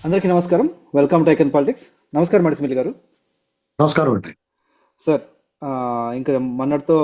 అందరికీ నమస్కారం. Welcome to icon politics. నమస్కారం మడిసిమిల్లి గారు. నమస్కారం అండి. సార్, ఇంకా మొన్నటితో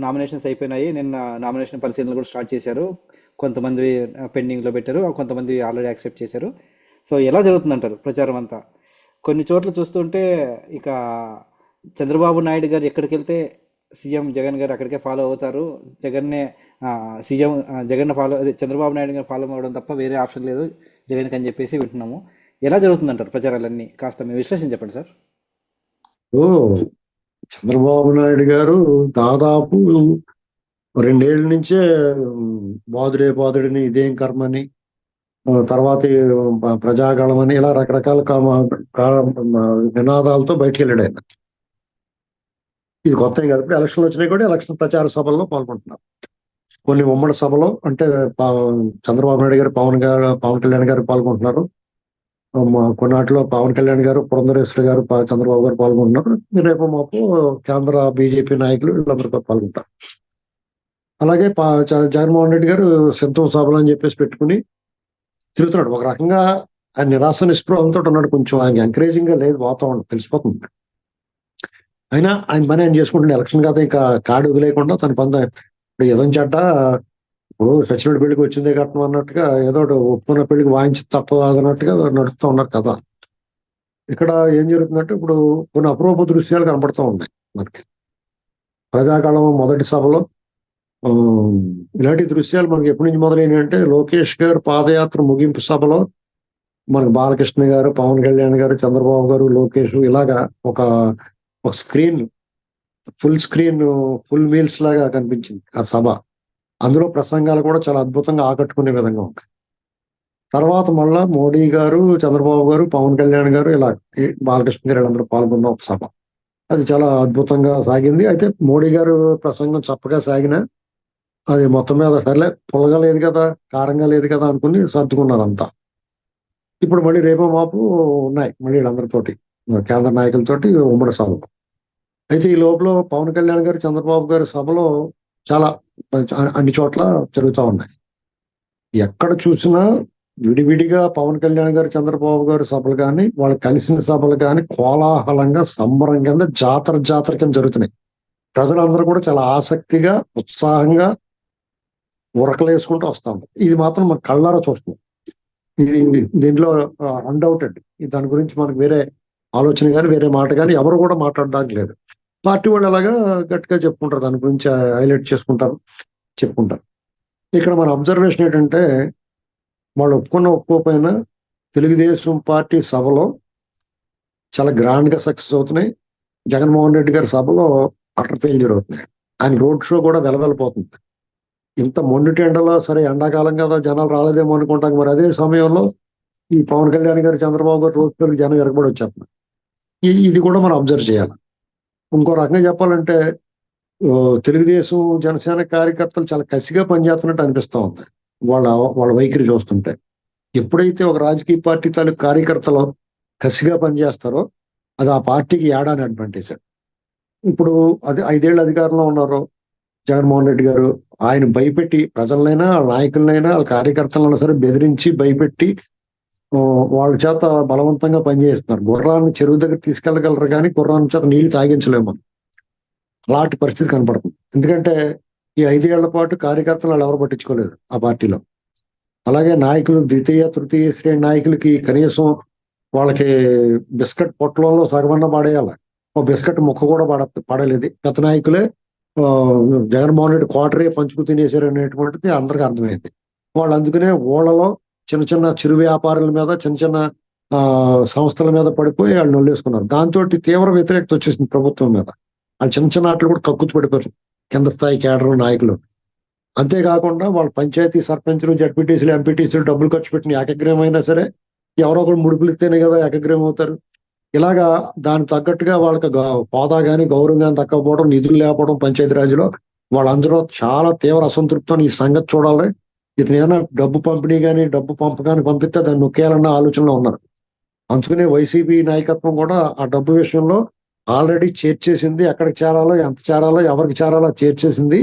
నామినేషన్స్ అయిపోయినాయి. నిన్న నామినేషన్ పరిశీలనలు కూడా స్టార్ట్ చేశారు. కొంతమంది పెండింగ్లో పెట్టారు, కొంతమంది ఆల్రెడీ యాక్సెప్ట్ చేశారు. సో ఎలా జరుగుతుందంటారు ప్రచారం అంతా? కొన్ని చోట్ల చూస్తుంటే ఇక చంద్రబాబు నాయుడు గారు ఎక్కడికి వెళ్తే సీఎం జగన్ గారు అక్కడికే ఫాలో అవుతారు. జగన్నే సీఎం జగన్ ఫాలో అదే చంద్రబాబు నాయుడు గారు ఫాలో అవ్వడం తప్ప వేరే ఆప్షన్ లేదు జగన్కి అని చెప్పేసి వింటున్నాము. ఎలా జరుగుతుందంటారు ప్రచారాలన్నీ? కాస్త మీ విశ్లేషణ చెప్పండి సార్. ఓ చంద్రబాబు నాయుడు గారు దాదాపు 2 ఏళ్ల నుంచే బాదుడే బాదుడిని ఇదేం కర్మని, తర్వాత ప్రజాగళమని ఇలా రకరకాల నినాదాలతో బయటికి వెళ్ళాడు ఆయన. ఇది కొత్త ఏం కాదు. ఇప్పుడు ఎలక్షన్లు వచ్చినాయి కూడా ఎలక్షన్ ప్రచార సభల్లో పాల్గొంటున్నారు. కొన్ని ఉమ్మడి సభలో అంటే చంద్రబాబు నాయుడు గారు పవన్ కళ్యాణ్ గారు పాల్గొంటున్నారు. కొన్నాటిలో పవన్ కళ్యాణ్ గారు, పురంధరేశ్వరి గారు, చంద్రబాబు గారు పాల్గొంటున్నారు. రేపు మాపు కేంద్ర బీజేపీ నాయకులు వీళ్ళందరూ పాల్గొంటారు. అలాగే జగన్మోహన్ రెడ్డి గారు సిద్ధం సభలు అని చెప్పేసి పెట్టుకుని తిరుగుతున్నాడు. ఒక రకంగా ఆయన నిరాశ నిస్పృహలతో ఉన్నాడు. కొంచెం ఆయన ఎంకరేజింగ్ గా లేదు వాతావరణం, తెలిసిపోతుంది. అయినా ఆయన పని ఆయన చేసుకుంటున్నాడు. ఎలక్షన్ కాదు, ఇంకా కాడి వదిలేయకుండా తన పని ఇప్పుడు ఏదో చెడ్డ ఇప్పుడు సచినుడి పెళ్లికి వచ్చిందే కట్నం అన్నట్టుగా ఏదో ఒప్పుకున్న పెళ్లికి వాయించి తప్ప అన్నట్టుగా నడుపుతూ ఉన్నారు కదా. ఇక్కడ ఏం జరుగుతుందంటే ఇప్పుడు కొన్ని అపరూప దృశ్యాలు కనపడుతూ ఉన్నాయి మనకి. ప్రజాకాలం మొదటి సభలో ఆ, ఇలాంటి దృశ్యాలు మనకి ఎప్పటి నుంచి మొదలైనవి అంటే లోకేష్ గారు పాదయాత్ర ముగింపు సభలో మనకు బాలకృష్ణ గారు, పవన్ కళ్యాణ్ గారు, చంద్రబాబు గారు, లోకేష్ ఇలాగా ఒక ఒక స్క్రీన్, స్క్రీన్ ఫుల్ మీల్స్ లాగా కనిపించింది ఆ సభ. అందులో ప్రసంగాలు కూడా చాలా అద్భుతంగా ఆకట్టుకునే విధంగా ఉంటాయి. తర్వాత మళ్ళా మోడీ గారు, చంద్రబాబు గారు, పవన్ కళ్యాణ్ గారు ఇలా బాలకృష్ణ గారు వీళ్ళందరూ పాల్గొన్న ఒక సభ. అది చాలా అద్భుతంగా సాగింది. అయితే మోడీ గారు ప్రసంగం చప్పగా సాగిన అది మొత్తం మీద సర్లే, పుల్లగా లేదు కదా, కారంగా లేదు కదా అనుకుని సర్దుకున్నారు అంతా. ఇప్పుడు మళ్ళీ రేపో మాపు ఉన్నాయి మళ్ళీ వీళ్ళందరితోటి, కేంద్ర నాయకులతోటి ఉమ్మడి సభ. అయితే ఈ లోపల పవన్ కళ్యాణ్ గారు, చంద్రబాబు గారి సభలో చాలా అన్ని చోట్ల జరుగుతూ ఉన్నాయి. ఎక్కడ చూసినా విడివిడిగా పవన్ కళ్యాణ్ గారు, చంద్రబాబు గారు సభలు కానీ, వాళ్ళు కలిసిన సభలు కానీ కోలాహలంగా సంబరం కింద జాతర కింద జరుగుతున్నాయి. ప్రజలందరూ కూడా చాలా ఆసక్తిగా, ఉత్సాహంగా ఉరకలు వేసుకుంటూ వస్తాం. ఇది మాత్రం మన కళ్ళారా చూస్తున్నాం. ఇది దీంట్లో అన్డౌటెడ్. దాని గురించి మనకు వేరే ఆలోచన కానీ వేరే మాట కానీ ఎవరు కూడా మాట్లాడడానికి లేదు. పార్టీ వాళ్ళు అలాగా గట్టిగా చెప్పుకుంటారు, దాని గురించి హైలైట్ చేసుకుంటారు, చెప్పుకుంటారు. ఇక్కడ మన అబ్జర్వేషన్ ఏంటంటే వాళ్ళు ఒప్పుకోకపోయినా తెలుగుదేశం పార్టీ సభలో చాలా గ్రాండ్ గా సక్సెస్ అవుతున్నాయి. జగన్మోహన్ రెడ్డి గారి సభలో అటర్ ఫెయిల్యూర్ అవుతున్నాయి. ఆయన రోడ్ షో కూడా వెలవెలిపోతుంది. ఇంత మొండిటి ఎండలో సరే ఎండాకాలం కదా జనాలు రాలేదేమో అనుకుంటాం. మరి అదే సమయంలో ఈ పవన్ కళ్యాణ్ గారు, చంద్రబాబు గారు రోజు పేరుకి జనం ఎరగబడి వచ్చేస్తున్నారు. ఇది కూడా మనం అబ్జర్వ్ చేయాలి. ఇంకో రకంగా చెప్పాలంటే ఆ, తెలుగుదేశం జనసేన కార్యకర్తలు చాలా కసిగా పనిచేస్తున్నట్టు అనిపిస్తా ఉంది. వాళ్ళ వాళ్ళ వైఖరి చూస్తుంటే ఎప్పుడైతే ఒక రాజకీయ పార్టీ తాలూకు కార్యకర్తలు కసిగా పనిచేస్తారో అది ఆ పార్టీకి ఏడాని అడ్వాంటేజ్. ఇప్పుడు అది 5 ఏళ్ళు అధికారంలో ఉన్నారు జగన్మోహన్ రెడ్డి గారు. ఆయన భయపెట్టి ప్రజలనైనా, వాళ్ళ నాయకులనైనా, వాళ్ళ కార్యకర్తలైనా సరే బెదిరించి భయపెట్టి ఆ, వాళ్ళ చేత బలవంతంగా పనిచేస్తున్నారు. గుర్రాన్ని చెరువు దగ్గర తీసుకెళ్లగలరు కానీ గుర్రాన్ని చేత నీళ్లు తాగించలేము. అలాంటి పరిస్థితి కనపడుతుంది. ఎందుకంటే ఈ 5 ఏళ్ల పాటు కార్యకర్తలు వాళ్ళు ఎవరు పట్టించుకోలేదు ఆ పార్టీలో. అలాగే నాయకులు ద్వితీయ తృతీయ శ్రేణి నాయకులకి కనీసం వాళ్ళకి బిస్కెట్ పొట్లలో సగమన్న పడేయాలి. ఒక బిస్కెట్ ముక్క కూడా పడలేదు. పెద్ద నాయకులే ఆ, జగన్మోహన్ రెడ్డి క్వార్టరే పంచుకు తినేశారు అనేటువంటిది అందరికీ అర్థమైంది. వాళ్ళు అందుకనే ఊళ్ళలో చిన్న చిన్న చిరు వ్యాపారుల మీద, చిన్న చిన్న ఆ సంస్థల మీద పడిపోయి వాళ్ళు నొల్లేసుకున్నారు. దాంతో తీవ్ర వ్యతిరేకత వచ్చేసింది ప్రభుత్వం మీద. ఆ చిన్న చిన్న ఆటలు కూడా కక్కుతు పడిపోయారు కింద స్థాయి కేడర్ నాయకులు. అంతేకాకుండా వాళ్ళ పంచాయతీ సర్పంచులు, జడ్పీటీసీలు, ఎంపీటీసీలు డబ్బులు ఖర్చు పెట్టిన ఏకగ్రీవం అయినా సరే ఎవరో ఒకరు ముడుపులు ఇస్తేనే కదా ఏకగ్రీవం అవుతారు. ఇలాగా దానికి తగ్గట్టుగా వాళ్ళకి హోదా కానీ గౌరవం కానీ తగ్గకపోవడం, నిధులు లేకపోవడం పంచాయతీరాజ్లో వాళ్ళందరూ చాలా తీవ్ర అసంతృప్తితో ఈ సంగతి చూడాలి. ఇతను ఏమైనా డబ్బు పంపిణీ కానీ డబ్బు పంపకాన్ని పంపిస్తే దాన్ని నొక్కేయాలన్న ఆలోచనలో ఉన్నారు. అందుకనే వైసీపీ నాయకత్వం కూడా ఆ డబ్బు విషయంలో ఆల్రెడీ చేర్చేసింది. ఎక్కడికి చేరాలో, ఎంత చేరాలో, ఎవరికి చేరాలో చేర్చేసింది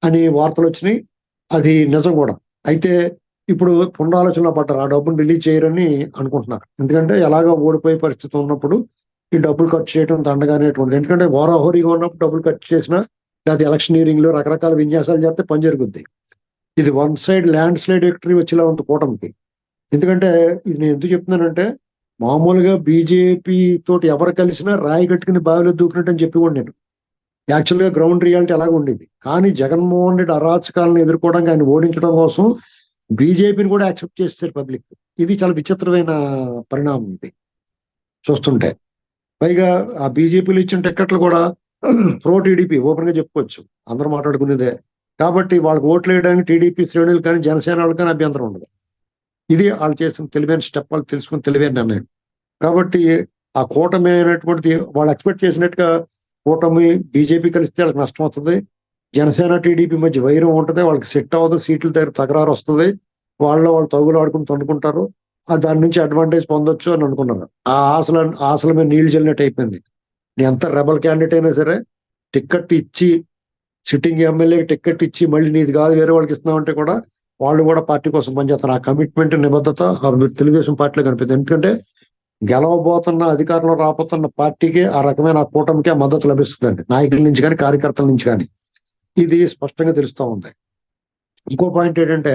అని వార్తలు వచ్చినాయి. అది నిజం కూడా. అయితే ఇప్పుడు పునరాలోచనలో పడ్డారు. ఆ డబ్బును రిలీజ్ చేయరని అనుకుంటున్నారు. ఎందుకంటే ఎలాగో ఓడిపోయే పరిస్థితి ఉన్నప్పుడు ఈ డబ్బులు ఖర్చు చేయడం దండగానేటువంటిది. ఎందుకంటే హోరాహోరీగా ఉన్నప్పుడు డబ్బులు ఖర్చు చేసినా, లేకపోతే ఎలక్షనీరింగ్ లో రకరకాల విన్యాసాలు చేస్తే పని జరుగుద్ది. ఇది one side land slide victory వచ్చేలా ఉంది కూటమికి. ఎందుకంటే ఇది నేను ఎందుకు చెప్తున్నానంటే, మామూలుగా బీజేపీ తోటి ఎవరు కలిసినా రాయి కట్టుకుని బావిలో దూకినట్టు అని చెప్పి కూడా నేను యాక్చువల్ గా గ్రౌండ్ రియాలిటీ అలాగే ఉండేది. కానీ జగన్మోహన్ రెడ్డి అరాచకాలను ఎదుర్కోవడానికి ఆయన ఓడించడం కోసం బీజేపీని కూడా యాక్సెప్ట్ చేస్తారు పబ్లిక్. ఇది చాలా విచిత్రమైన పరిణామం ఇది చూస్తుంటే. పైగా ఆ బీజేపీలు ఇచ్చిన టికెట్లు కూడా ప్రో టీడీపీ ఓపెన్ గా చెప్పుకోవచ్చు, అందరూ మాట్లాడుకునేదే. కాబట్టి వాళ్ళకి ఓట్లు వేయడానికి టీడీపీ శ్రేణులు కానీ జనసేన వాళ్ళు కానీ అభ్యంతరం ఉండదు. ఇది వాళ్ళు చేసిన తెలివైన స్టెప్, వాళ్ళు తెలుసుకుని తెలివైన నిర్ణయం. కాబట్టి ఆ కూటమి అయినటువంటిది వాళ్ళు ఎక్స్పెక్ట్ చేసినట్టుగా కూటమి బీజేపీ కలిస్తే వాళ్ళకి నష్టం వస్తుంది. జనసేన టీడీపీ మధ్య వైరం ఉంటుంది, వాళ్ళకి సెట్ అవ్వదు, సీట్ల దగ్గర తకరారు వస్తుంది, వాళ్ళు తగులు ఆడుకుని తండుకుంటారు, దాని నుంచి అడ్వాంటేజ్ పొందొచ్చు అని అనుకున్నారు. ఆశల మీద నీళ్లు చల్లినట్టు అయిపోయింది. ఎంత రెబల్ క్యాండిడేట్ అయినా సరే టికెట్ ఇచ్చి, సిట్టింగ్ ఎమ్మెల్యేకి టికెట్ ఇచ్చి మళ్ళీ నీది కాదు వేరే వాళ్ళకి ఇస్తున్నామంటే కూడా వాళ్ళు కూడా పార్టీ కోసం పనిచేస్తారు. ఆ కమిట్మెంట్, నిబద్ధత తెలుగుదేశం పార్టీలో కనిపిస్తుంది. ఎందుకంటే గెలవబోతున్న, అధికారంలో రాబోతున్న పార్టీకి ఆ రకమైన ఆ కూటమికి ఆ మద్దతు లభిస్తుందండి, నాయకుల నుంచి కానీ కార్యకర్తల నుంచి కానీ. ఇది స్పష్టంగా తెలుస్తూ ఉంది. ఇంకో పాయింట్ ఏంటంటే,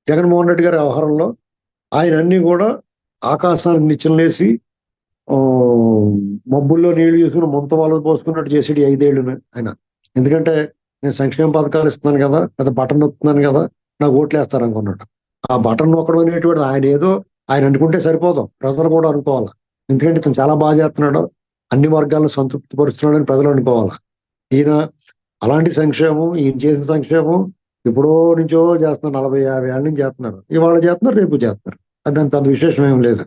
జగన్మోహన్ రెడ్డి గారి వ్యవహారంలో ఆయన అన్ని కూడా ఆకాశానికి నిచ్చెనలేసి మబ్బుల్లో నీళ్లు చూసుకుని ముంత వాళ్ళు పోసుకున్నట్టు చేసేది 5 ఏళ్ళు ఆయన. ఎందుకంటే నేను సంక్షేమ పథకాలు ఇస్తున్నాను కదా, లేదా బటన్ నొక్కుతున్నాను కదా, నాకు ఓట్లు వేస్తారు అనుకున్నాడు. ఆ బటన్ నొక్కడం అనేటువంటి ఆయన ఏదో ఆయన అనుకుంటే సరిపోదాం, ప్రజలు కూడా అనుకోవాలి. ఎందుకంటే ఇతను చాలా బాగా చేస్తున్నాడు, అన్ని వర్గాలను సంతృప్తి పరుస్తున్నాడని ప్రజలు అనుకోవాలి. ఈయన అలాంటి సంక్షేమం, ఈయన చేసిన సంక్షేమం ఎప్పుడో నుంచో చేస్తున్నారు, 40-50 ఏళ్ళ నుంచి చేస్తున్నారు. ఇవాళ చేస్తున్నారు, రేపు చేస్తున్నారు. అది దాని పెద్ద విశేషం ఏం లేదు.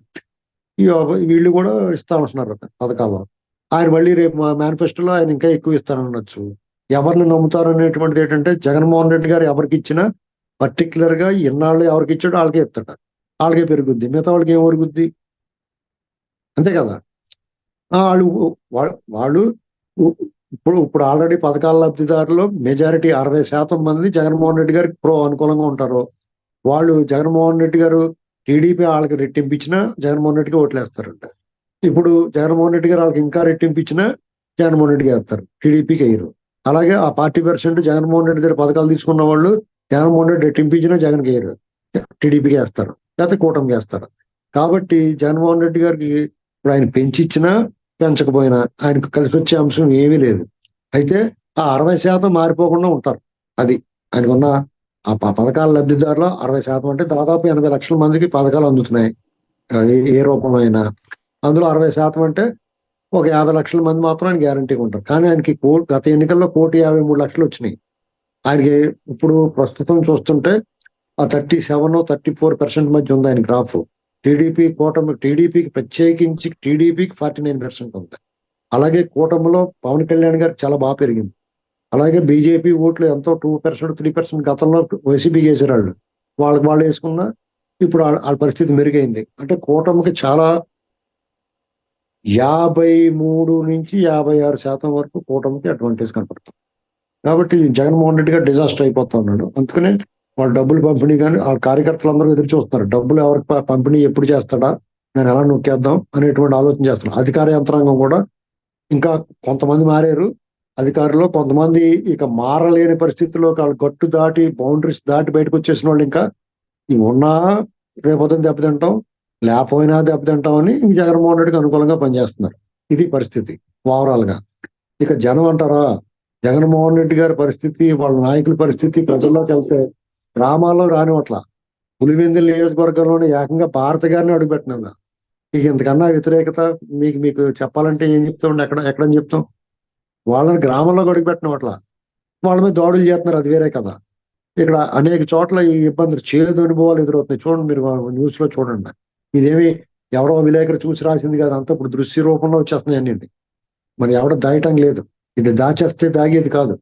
వీళ్ళు కూడా ఇస్తా ఉంటున్నారు పథకాలు. ఆయన మళ్ళీ రేపు మేనిఫెస్టోలో ఆయన ఇంకా ఎక్కువ ఇస్తారనొచ్చు. ఎవరిని నమ్ముతారు అనేటువంటిది ఏంటంటే, జగన్మోహన్ రెడ్డి గారు ఎవరికి ఇచ్చినా పర్టికులర్ గా ఇన్నాళ్ళు ఎవరికి ఇచ్చాడో వాళ్ళకే ఇస్తాడ, వాళ్ళకే పెరుగుద్ది, మిగతా వాళ్ళకి ఏం పెరుగుద్ది, అంతే కదా. వాళ్ళు వాళ్ళు ఇప్పుడు ఆల్రెడీ పథకాల లబ్ధిదారులు మెజారిటీ 60% మంది జగన్మోహన్ రెడ్డి గారికి అనుకూలంగా ఉంటారు. వాళ్ళు జగన్మోహన్ రెడ్డి గారు టీడీపీ వాళ్ళకి రెట్టింపించినా జగన్మోహన్ రెడ్డికి ఓట్లేస్తారంట. ఇప్పుడు జగన్మోహన్ రెడ్డి గారు వాళ్ళకి ఇంకా రెట్టింపించినా జగన్మోహన్ రెడ్డికి వేస్తారు, టీడీపీకి వేయరు. అలాగే ఆ 40% జగన్మోహన్ రెడ్డి దగ్గర పథకాలు తీసుకున్న వాళ్ళు జగన్మోహన్ రెడ్డి రెట్టింపించినా జగన్కి వేయరు, టీడీపీకి వేస్తారు, లేకపోతే కూటమికి వేస్తారు. కాబట్టి జగన్మోహన్ రెడ్డి గారికి ఇప్పుడు ఆయన పెంచిచ్చినా పెంచకపోయినా ఆయనకు కలిసి వచ్చే అంశం ఏమీ లేదు. అయితే ఆ 60% మారిపోకుండా ఉంటారు. అది ఆయనకున్న ఆ పథకాల లబ్ధిదారులు 60% అంటే దాదాపు 80 లక్షల మందికి పథకాలు అందుతున్నాయి ఏ రూపంలో అయినా. అందులో 60% అంటే ఒక 50 లక్షల మంది మాత్రం ఆయన గ్యారంటీగా ఉంటారు. కానీ ఆయనకి గత ఎన్నికల్లో 1,53,00,000 వచ్చినాయి. ఆయనకి ఇప్పుడు ప్రస్తుతం చూస్తుంటే ఆ 37-34% మధ్య ఉంది ఆయన గ్రాఫ్. టీడీపీకి ప్రత్యేకించి టీడీపీకి 49% ఉంది. అలాగే కూటమిలో పవన్ కళ్యాణ్ గారికి చాలా బాగా పెరిగింది. అలాగే బీజేపీ ఓట్లు ఎంతో 2%, 3% గతంలో వైసీపీకి వేసారు వాళ్ళు వేసుకున్నా ఇప్పుడు వాళ్ళ పరిస్థితి మెరుగైంది. అంటే కూటమికి చాలా 53-56% వరకు కూటమికి అడ్వాంటేజ్ కనపడుతుంది. కాబట్టి జగన్మోహన్ రెడ్డి గారు డిజాస్టర్ అయిపోతా ఉన్నాడు. అందుకనే వాళ్ళు డబ్బులు పంపిణీ కానీ వాళ్ళ కార్యకర్తలందరూ ఎదురు చూస్తున్నారు, డబ్బులు ఎవరికి పంపిణీ ఎప్పుడు చేస్తాడా, నేను ఎలా నొక్కేద్దాం అనేటువంటి ఆలోచన చేస్తున్నారు. అధికార యంత్రాంగం కూడా ఇంకా కొంతమంది మారారు అధికారులు, కొంతమంది ఇక మారలేని పరిస్థితుల్లో వాళ్ళు గట్టు దాటి బౌండరీస్ దాటి బయటకు వచ్చేసిన వాళ్ళు ఇంకా ఇవి ఉన్నా రేపొద్దున దెబ్బతింటాం, లేకపోయినా దెబ్బతింటాం అని ఇంక జగన్మోహన్ రెడ్డికి అనుకూలంగా పనిచేస్తున్నారు. ఇది పరిస్థితి ఓవరాల్ గా. ఇక జనం అంటారా, జగన్మోహన్ రెడ్డి గారి పరిస్థితి, వాళ్ళ నాయకుల పరిస్థితి ప్రజల్లోకి వెళ్తే గ్రామాల్లో రానివట్ల, పులివెందుల నియోజకవర్గంలోనే ఏకంగా భారత గారిని అడుగుపెట్టినా. ఇక ఇంతకన్నా వ్యతిరేకత మీకు చెప్పాలంటే ఏం చెప్తాం, ఎక్కడని చెప్తాం. వాళ్ళని గ్రామంలో అడుగుపెట్టినట్ల వాళ్ళ మీద దాడులు చేస్తున్నారు, అది వేరే కదా. ఇక్కడ అనేక చోట్ల ఈ ఇబ్బందులు, చేదు అనుభవాలు ఎదురవుతున్నాయి. చూడండి, మీరు న్యూస్ లో చూడండి. ఇదేమి ఎవరో విలేకరు చూసి రాసింది కాదు, అంతా ఇప్పుడు దృశ్య రూపంలో వచ్చేస్తున్నాయి అన్ని. మరి ఎవడో దాయటం లేదు, ఇది దాచేస్తే దాగేది కాదు.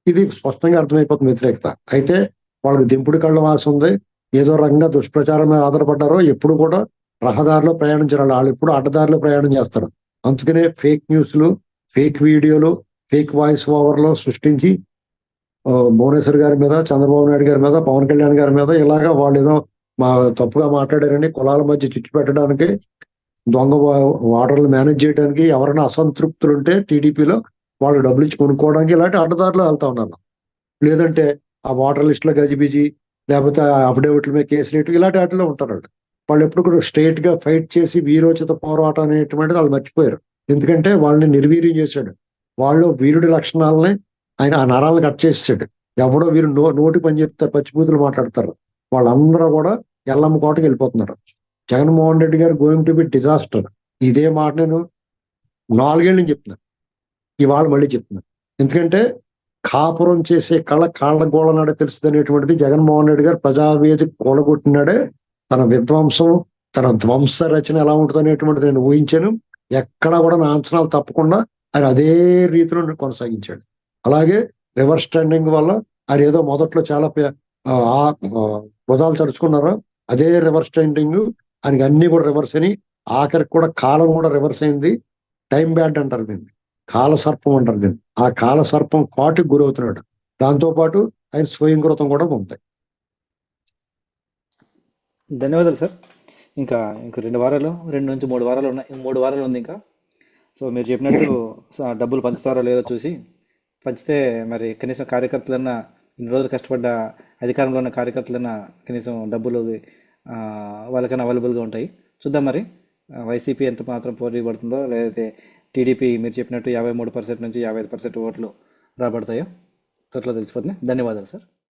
ఇది స్పష్టంగా అర్థమైపోతుంది వ్యతిరేకత. అయితే వాళ్ళకి దింపుడు కళ్ళ వాస ఉంది, ఏదో రకంగా దుష్ప్రచారం మీద ఆధారపడ్డారో. ఎప్పుడు కూడా రహదారిలో ప్రయాణించారు వాళ్ళు, ఎప్పుడు అడ్డదారిలో ప్రయాణం చేస్తారు. అందుకనే ఫేక్ న్యూస్లు, ఫేక్ వీడియోలు, ఫేక్ వాయిస్ ఓవర్లో సృష్టించి భువనేశ్వర్ గారి మీద, చంద్రబాబు నాయుడు గారి మీద, పవన్ కళ్యాణ్ గారి మీద ఇలాగా వాళ్ళు ఏదో మా తప్పుగా మాట్లాడారని కులాల మధ్య చిచ్చు పెట్టడానికి, దొంగ వాటర్లు మేనేజ్ చేయడానికి, ఎవరైనా అసంతృప్తులు ఉంటే టీడీపీలో వాళ్ళు డబ్బులు ఇచ్చి కొనుక్కోవడానికి ఇలాంటి అడ్డదారులు వెళ్తా ఉన్నారు. లేదంటే ఆ వాటర్ లిస్ట్ లో గజిబిజి, లేకపోతే ఆ అఫిడవిట్ల మీద కేసులు వేయటం, ఇలాంటి వాటిలో ఉంటారు వాళ్ళు. వాళ్ళు ఎప్పుడు కూడా స్ట్రైట్ గా ఫైట్ చేసి వీరోచిత పోరాటం అనేటువంటిది వాళ్ళు మర్చిపోయారు. ఎందుకంటే వాళ్ళని నిర్వీర్యం చేశాడు. వాళ్ళు వీరుడి లక్షణాలని ఆయన ఆ నరాలను కట్ చేసాడు. ఎవడో వీరు నోటి పని చెప్తారు, పచ్చిబూతులు మాట్లాడతారు. వాళ్ళందరూ కూడా ఎల్లమ్మ కోటకి వెళ్ళిపోతున్నారు. జగన్మోహన్ రెడ్డి గారు గోయింగ్ టు బి డిజాస్టర్. ఇదే మాట నేను 4 ఏళ్ళ నుంచి చెప్తున్నాను, ఇవాళ మళ్ళీ చెప్తున్నాను. ఎందుకంటే కాపురం చేసే కళ కాళ్ళ గోళనాడే తెలుస్తుంది అనేటువంటిది జగన్మోహన్ రెడ్డి గారు ప్రజావేదిక కూలగొట్టినాడే. తన విధ్వంసం, తన ధ్వంస రచన ఎలా ఉంటుంది అనేటువంటిది నేను ఊహించాను. ఎక్కడా కూడా నా అంచనాలు తప్పకుండా ఆయన అదే రీతిలో కొనసాగించాడు. అలాగే రివర్స్ ట్రెండింగ్ వల్ల ఆయన ఏదో మొదట్లో చాలా భుజాలు చరుచుకున్నారో అదే రివర్స్ ట్రెండింగ్ ఆయనకి అన్ని కూడా రివర్స్ అని, ఆఖరికి కూడా కాలం కూడా రివర్స్ అయింది. టైం బ్యాడ్ అంటారు దీన్ని, కాల సర్పం అంటారు దీన్ని. ఆ కాల సర్పం కాటుకు గురవుతున్నాడు. దాంతో పాటు ఆయన స్వయంకృతం కూడా ఉంది. ధన్యవాదాలు సార్. ఇంకా ఇంక 2 వారాలు, 2 నుంచి 3 వారాలు ఉన్నాయి. 3 వారాలు ఉంది ఇంకా. సో మీరు చెప్పినట్టు డబ్బులు పంచుతారో లేదో చూసి పంచితే మరి కనీసం కార్యకర్తలన్నా, ఇన్ని రోజులు కష్టపడ్డ అధికారంలో ఉన్న కార్యకర్తలన్నా కనీసం డబ్బులు ఆ, వాళ్ళకన్నా అవైలబుల్గా ఉంటాయి. చూద్దాం మరి వైసీపీ ఎంత మాత్రం పోటీ పడుతుందో, లేకపోతే టీడీపీ మీరు చెప్పినట్టు 53% నుంచి 55% ఓట్లు రాబడతాయో త్వరలో తెలిసిపోతుంది. ధన్యవాదాలు సార్.